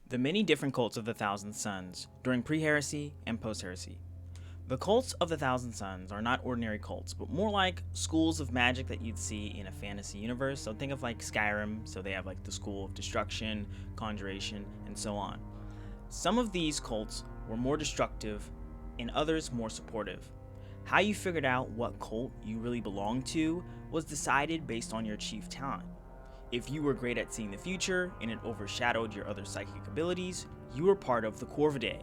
The many different cults of the Thousand Sons during Pre-Heresy and Post-Heresy. The cults of the Thousand Sons are not ordinary cults, but more like schools of magic that you'd see in a fantasy universe. So think of like Skyrim, so they have like the School of Destruction, Conjuration, and so on. Some of these cults were more destructive and others more supportive. How you figured out what cult you really belonged to was decided based on your chief talent. If you were great at seeing the future and it overshadowed your other psychic abilities, you were part of the Corvidae.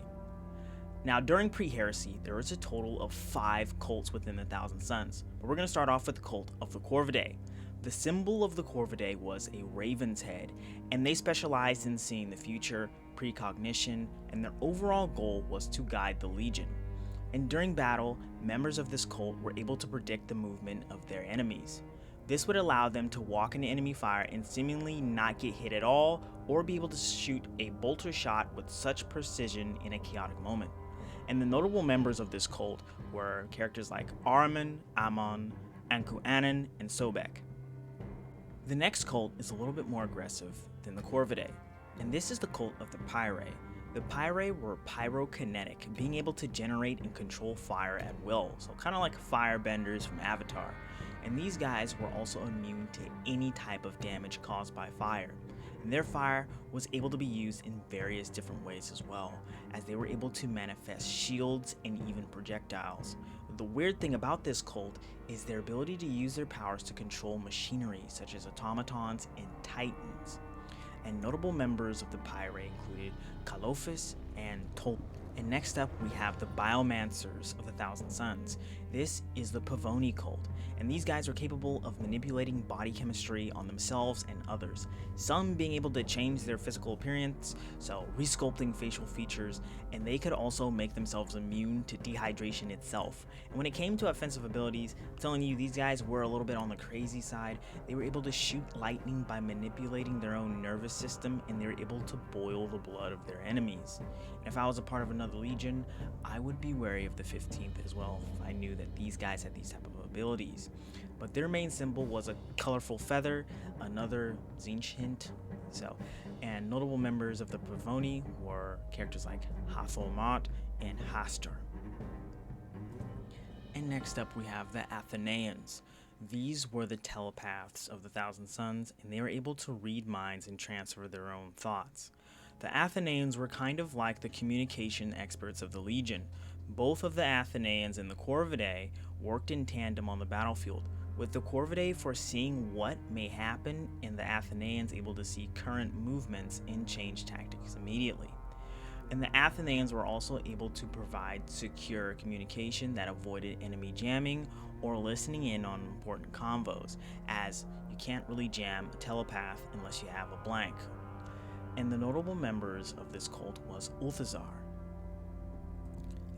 Now, during Pre-Heresy, there was a total of 5 cults within the Thousand Sons, but we're going to start off with the cult of the Corvidae. The symbol of the Corvidae was a raven's head, and they specialized in seeing the future, precognition, and their overall goal was to guide the Legion. And during battle, members of this cult were able to predict the movement of their enemies. This would allow them to walk into enemy fire and seemingly not get hit at all, or be able to shoot a bolter shot with such precision in a chaotic moment. And the notable members of this cult were characters like Ahriman, Ammon, Anku-Anan, and Sobek. The next cult is a little bit more aggressive than the Corvidae, and this is the cult of the Pyrae. The Pyrae were pyrokinetic, being able to generate and control fire at will, so kind of like firebenders from Avatar. And these guys were also immune to any type of damage caused by fire. And their fire was able to be used in various different ways as well, as they were able to manifest shields and even projectiles. The weird thing about this cult is their ability to use their powers to control machinery such as automatons and titans. And notable members of the Pyrae included Kalophis and Tol. And next up, we have the Biomancers of the Thousand Sons. This is the Pavoni cult, and these guys are capable of manipulating body chemistry on themselves and others, some being able to change their physical appearance, so resculpting facial features, and they could also make themselves immune to dehydration itself. And when it came to offensive abilities, I'm telling you, these guys were a little bit on the crazy side. They were able to shoot lightning by manipulating their own nervous system, and they were able to boil the blood of their enemies. And if I was a part of another legion, I would be wary of the 15th as well if I knew that these guys had these type of abilities. But their main symbol was a colorful feather, another Tzeentch hint. And notable members of the Pavoni were characters like Hathor-Mott and Hastur. And next up we have the Athenaeans. These were the telepaths of the Thousand Sons, and they were able to read minds and transfer their own thoughts. The Athenaeans were kind of like the communication experts of the Legion. Both of the Athenaeans and the Corvidae worked in tandem on the battlefield, with the Corvidae foreseeing what may happen and the Athenaeans able to see current movements and change tactics immediately. And the Athenaeans were also able to provide secure communication that avoided enemy jamming or listening in on important convos, as you can't really jam a telepath unless you have a blank. And the notable members of this cult was Ulthazar.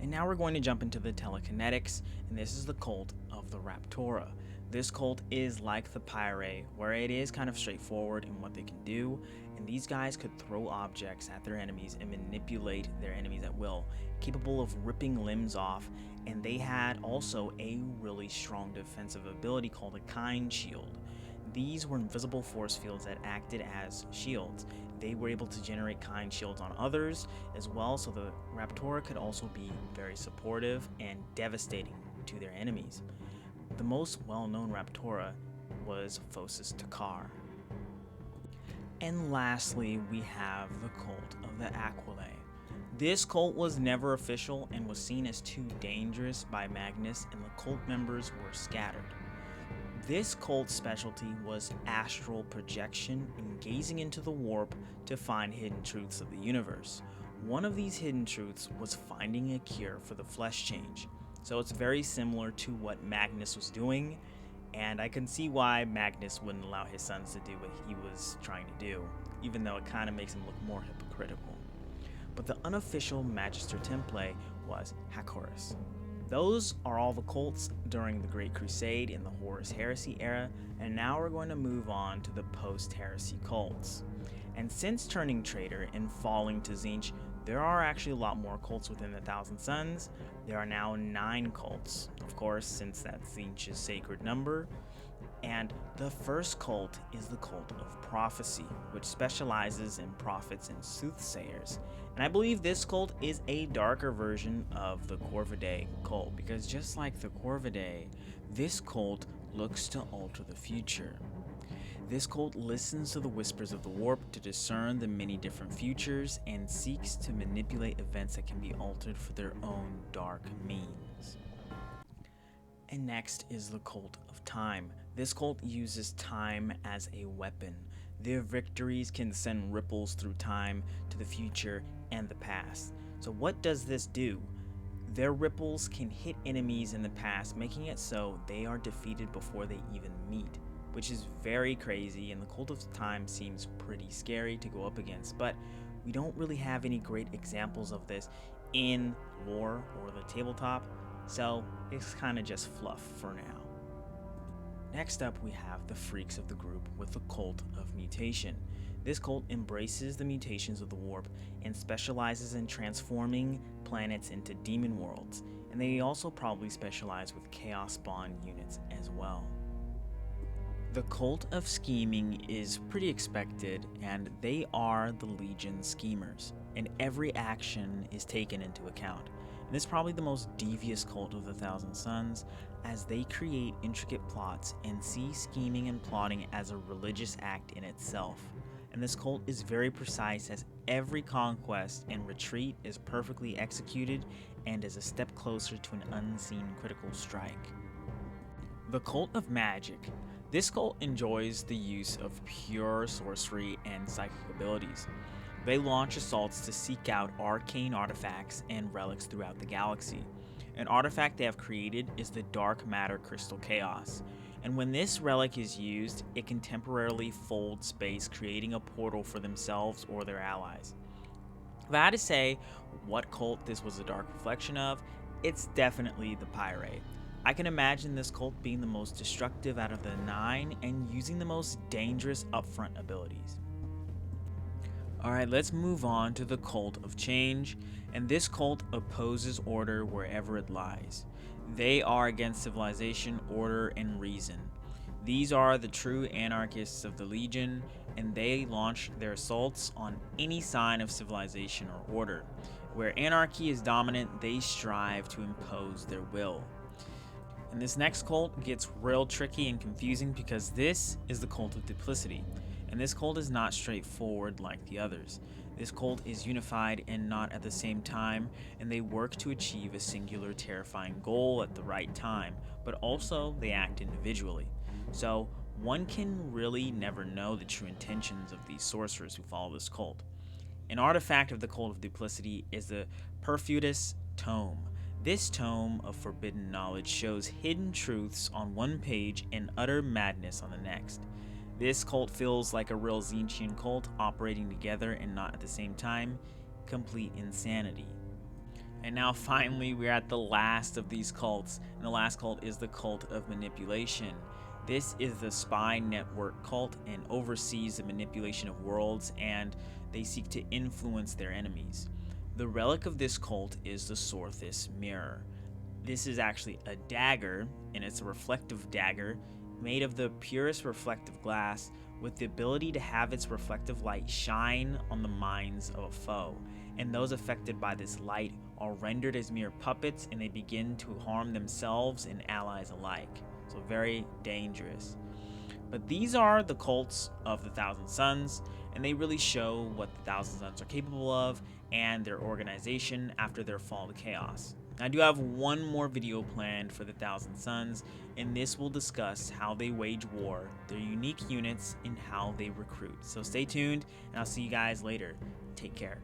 And now we're going to jump into the telekinetics, and this is the cult of the Raptora. This cult is like the Pyrae, where it is kind of straightforward in what they can do, and these guys could throw objects at their enemies and manipulate their enemies at will, capable of ripping limbs off, and they had also a really strong defensive ability called a Kind Shield. These were invisible force fields that acted as shields. They were able to generate Kind Shields on others as well, so the Raptora could also be very supportive and devastating to their enemies. The most well-known Raptora was Phosis Takar. And lastly, we have the cult of the Aquilae. This cult was never official and was seen as too dangerous by Magnus, and the cult members were scattered. This cult's specialty was astral projection and gazing into the warp to find hidden truths of the universe. One of these hidden truths was finding a cure for the flesh change. So it's very similar to what Magnus was doing, and I can see why Magnus wouldn't allow his sons to do what he was trying to do, even though it kind of makes him look more hypocritical. But the unofficial Magister Template was Hakoris. Those are all the cults during the Great Crusade in the Horus Heresy era, and now we're going to move on to the Post-Heresy cults. And since turning traitor and falling to Tzeentch, there are actually a lot more cults within the Thousand Sons. There are now 9 cults, of course, since that's Tzeentch's sacred number. And the first cult is the cult of prophecy, which specializes in prophets and soothsayers. And I believe this cult is a darker version of the Corvidae cult, because just like the Corvidae, this cult looks to alter the future. This cult listens to the whispers of the warp to discern the many different futures and seeks to manipulate events that can be altered for their own dark means. And next is the cult of time. This cult uses time as a weapon. Their victories can send ripples through time to the future and the past. So what does this do? Their ripples can hit enemies in the past, making it so they are defeated before they even meet, which is very crazy, and the cult of time seems pretty scary to go up against, but we don't really have any great examples of this in lore or the tabletop, so it's kind of just fluff for now. Next up, we have the freaks of the group with the cult of mutation. This cult embraces the mutations of the warp and specializes in transforming planets into demon worlds, and they also probably specialize with chaos spawn units as well. The cult of scheming is pretty expected, and they are the Legion schemers, and every action is taken into account. And this is probably the most devious cult of the Thousand Sons, as they create intricate plots and see scheming and plotting as a religious act in itself. And this cult is very precise, as every conquest and retreat is perfectly executed and is a step closer to an unseen critical strike. The cult of magic. This cult enjoys the use of pure sorcery and psychic abilities. They launch assaults to seek out arcane artifacts and relics throughout the galaxy. An artifact they have created is the Dark Matter Crystal Chaos, and when this relic is used, it can temporarily fold space, creating a portal for themselves or their allies. If I had to say what cult this was a dark reflection of, it's definitely the Pirate. I can imagine this cult being the most destructive out of the 9 and using the most dangerous upfront abilities. Alright, let's move on to the cult of change, and this cult opposes order wherever it lies. They are against civilization, order, and reason. These are the true anarchists of the Legion, and they launch their assaults on any sign of civilization or order. Where anarchy is dominant, they strive to impose their will. And this next cult gets real tricky and confusing, because this is the cult of duplicity. And this cult is not straightforward like the others. This cult is unified and not at the same time, and they work to achieve a singular terrifying goal at the right time, but also they act individually. So one can really never know the true intentions of these sorcerers who follow this cult. An artifact of the cult of duplicity is the Perfutus Tome. This tome of forbidden knowledge shows hidden truths on one page and utter madness on the next. This cult feels like a real Tzeentchian cult operating together and not at the same time. Complete insanity. And now finally we're at the last of these cults, and the last cult is the cult of manipulation. This is the spy network cult and oversees the manipulation of worlds, and they seek to influence their enemies. The relic of this cult is the Sorthis Mirror. This is actually a dagger, and it's a reflective dagger made of the purest reflective glass, with the ability to have its reflective light shine on the minds of a foe, and those affected by this light are rendered as mere puppets, and they begin to harm themselves and allies alike. So very dangerous. But these are the cults of the Thousand Sons, and they really show what the Thousand Sons are capable of and their organization after their fall to chaos. I do have one more video planned for the Thousand Sons, and this will discuss how they wage war, their unique units, and how they recruit. So stay tuned, and I'll see you guys later. Take care.